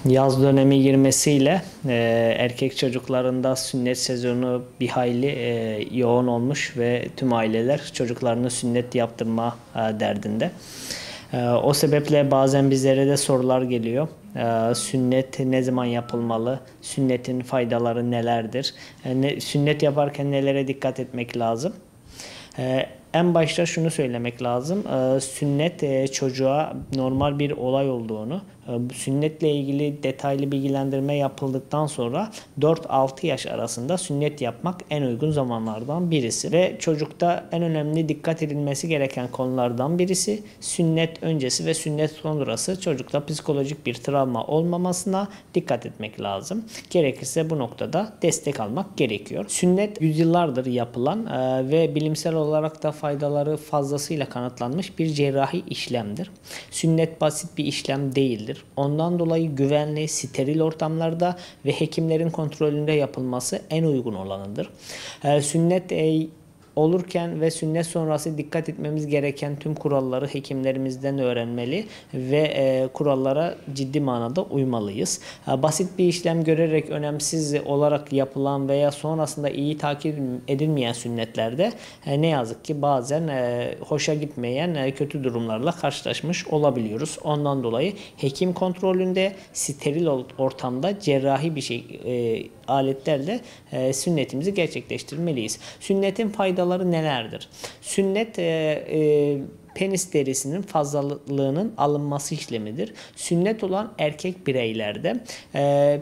Yaz dönemi girmesiyle erkek çocuklarında sünnet sezonu bir hayli yoğun olmuş ve tüm aileler çocuklarını sünnet yaptırma derdinde. O sebeple bazen bizlere de sorular geliyor. Sünnet ne zaman yapılmalı? Sünnetin faydaları nelerdir? Sünnet yaparken nelere dikkat etmek lazım? En başta şunu söylemek lazım. Sünnet çocuğa normal bir olay olduğunu, sünnetle ilgili detaylı bilgilendirme yapıldıktan sonra 4-6 yaş arasında sünnet yapmak en uygun zamanlardan birisi. Ve çocukta en önemli dikkat edilmesi gereken konulardan birisi sünnet öncesi ve sünnet sonrası çocukta psikolojik bir travma olmamasına dikkat etmek lazım. Gerekirse bu noktada destek almak gerekiyor. Sünnet yüzyıllardır yapılan ve bilimsel olarak da faydaları fazlasıyla kanıtlanmış bir cerrahi işlemdir. Sünnet basit bir işlem değildir. Ondan dolayı güvenli, steril ortamlarda ve hekimlerin kontrolünde yapılması en uygun olanıdır. Sünnet olurken ve sünnet sonrası dikkat etmemiz gereken tüm kuralları hekimlerimizden öğrenmeli ve kurallara ciddi manada uymalıyız. Basit bir işlem görerek önemsiz olarak yapılan veya sonrasında iyi takip edilmeyen sünnetlerde ne yazık ki bazen hoşa gitmeyen kötü durumlarla karşılaşmış olabiliyoruz. Ondan dolayı hekim kontrolünde steril ortamda cerrahi bir aletlerle sünnetimizi gerçekleştirmeliyiz. Sünnetin faydaları nelerdir? Sünnet penis derisinin fazlalığının alınması işlemidir. Sünnet olan erkek bireylerde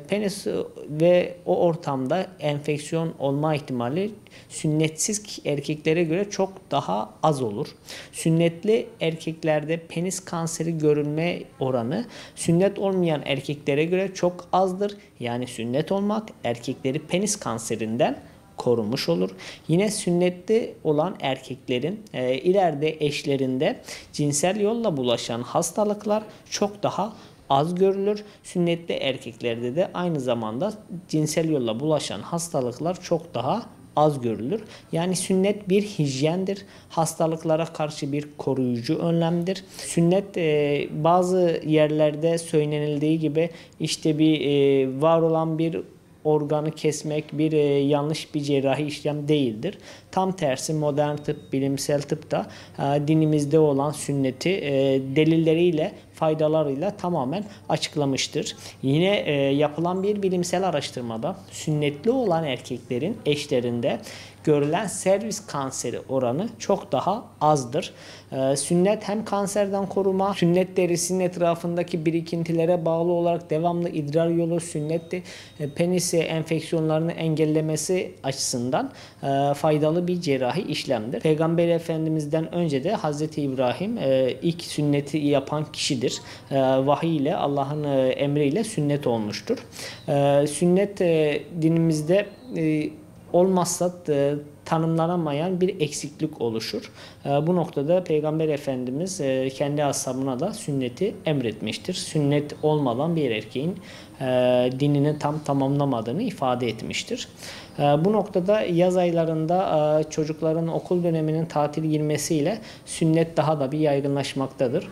penis ve o ortamda enfeksiyon olma ihtimali sünnetsiz erkeklere göre çok daha az olur. Sünnetli erkeklerde penis kanseri görülme oranı sünnet olmayan erkeklere göre çok azdır. Yani sünnet olmak erkekleri penis kanserinden korumuş olur. Yine sünnetli olan erkeklerin ileride eşlerinde cinsel yolla bulaşan hastalıklar çok daha az görülür. Sünnetli erkeklerde de aynı zamanda cinsel yolla bulaşan hastalıklar çok daha az görülür. Yani sünnet bir hijyendir. Hastalıklara karşı bir koruyucu önlemdir. Sünnet bazı yerlerde söylenildiği gibi işte var olan bir organı kesmek yanlış bir cerrahi işlem değildir. Tam tersi modern tıp, bilimsel tıp da dinimizde olan sünneti delilleriyle, faydalarıyla tamamen açıklamıştır. Yine yapılan bir bilimsel araştırmada sünnetli olan erkeklerin eşlerinde görülen servis kanseri oranı çok daha azdır. Sünnet hem kanserden koruma, sünnet derisinin etrafındaki birikintilere bağlı olarak devamlı idrar yolu, sünnet penis enfeksiyonlarını engellemesi açısından faydalı bir cerrahi işlemdir. Peygamber Efendimiz'den önce de Hazreti İbrahim ilk sünneti yapan kişidir. Vahiy ile Allah'ın emriyle sünnet olmuştur. Sünnet dinimizde olmazsa tanımlanamayan bir eksiklik oluşur. Bu noktada Peygamber Efendimiz kendi ashabına da sünneti emretmiştir. Sünnet olmadan bir erkeğin dinini tam tamamlamadığını ifade etmiştir. Bu noktada yaz aylarında çocukların okul döneminin tatil girmesiyle sünnet daha da bir yaygınlaşmaktadır.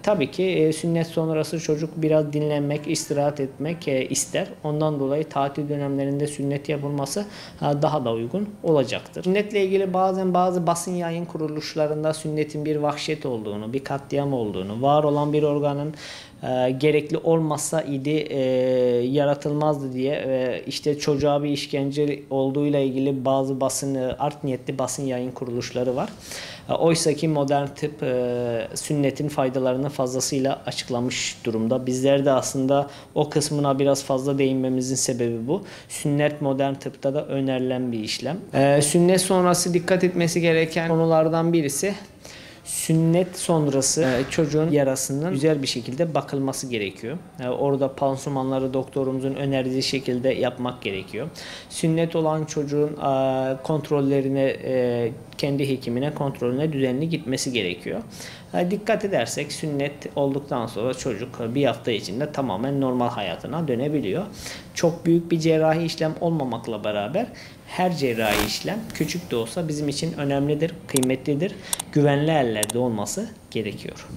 Tabii ki sünnet sonrası çocuk biraz dinlenmek, istirahat etmek ister. Ondan dolayı tatil dönemlerinde sünnet yapılması daha da uygun olacaktır. Sünnetle ilgili bazı basın yayın kuruluşlarında sünnetin bir vahşet olduğunu, bir katliam olduğunu, var olan bir organın gerekli olmasa idi yaratılmazdı diye işte çocuğa bir işkence olduğuyla ilgili bazı art niyetli basın yayın kuruluşları var. Oysa ki modern tıp sünnetin faydalarını fazlasıyla açıklamış durumda. Bizler de aslında o kısmına biraz fazla değinmemizin sebebi bu. Sünnet modern tıpta da önerilen bir işlem. Sünnet sonrası dikkat etmesi gereken konulardan birisi sünnet sonrası çocuğun yarasının güzel bir şekilde bakılması gerekiyor. Orada pansumanları doktorumuzun önerdiği şekilde yapmak gerekiyor. Sünnet olan çocuğun kontrollerine, kendi hekimine kontrolüne düzenli gitmesi gerekiyor. Dikkat edersek sünnet olduktan sonra çocuk bir hafta içinde tamamen normal hayatına dönebiliyor. Çok büyük bir cerrahi işlem olmamakla beraber her cerrahi işlem küçük de olsa bizim için önemlidir, kıymetlidir. Güvenli ellerde olması gerekiyor.